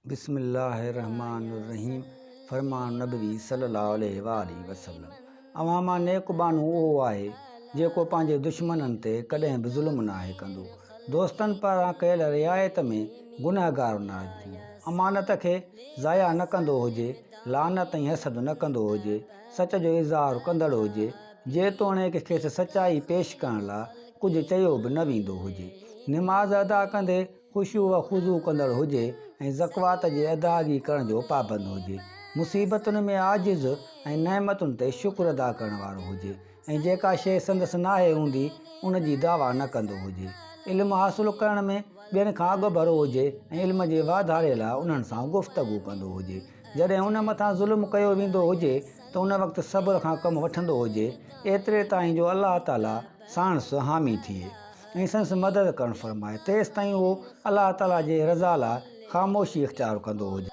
बिस्मिल्लाहिर्रहमानिर्रहीम। फरमान नबी सल्लल्लाहु अलैहि वसल्लम। अवां मां नेक माण्हू उहो आहे जेको पंहिंजे दुश्मननि ते कॾहिं बि ज़ुल्म नाहे कंदो, दोस्तनि पारां कयल रिआयत में गुनहगार न थियूं, अमानत खे ज़ाया न कंदो हुजे, लानत ऐं हसद न कंदो हुजे, सच जो इज़हार कंदड़ हुजे, जेतोणीकि खेसि सचाई पेश करण लाइ कुझु चयो बि न वेंदो हुजे, निमाज़ अदा कंदे ख़ुशू व खुज़ू कंदड़ हुजे ऐं ज़कात जी अदायगी करण जो पाबंद हुजे, मुसीबतुनि में आजिज़ ऐं नेमतुनि ते शुक्र अदा करण वारो हुजे ऐं जेका शइ संदसि नाहे हूंदी उन जी दावा न कंदो हुजे, इल्मु हासिलु करण में ॿियनि खां अॻु भरो हुजे ऐं इल्म जे वाधारे लाइ उन्हनि सां गुफ़्तगू कंदो हुजे। जॾहिं उन मथां ज़ुल्म कयो वेंदो हुजे त उन वक़्तु सब्र खां कमु वठंदो हुजे, एतिरे ताईं जो अलाह ताला साणुसि हामी थिए ऐं संदसि मदद करणु फ़रमाए, तेसि ताईं उहो अलाह ताला जे रज़ा लाइ ख़ामोशी इख़्तियार कंदो हुजे।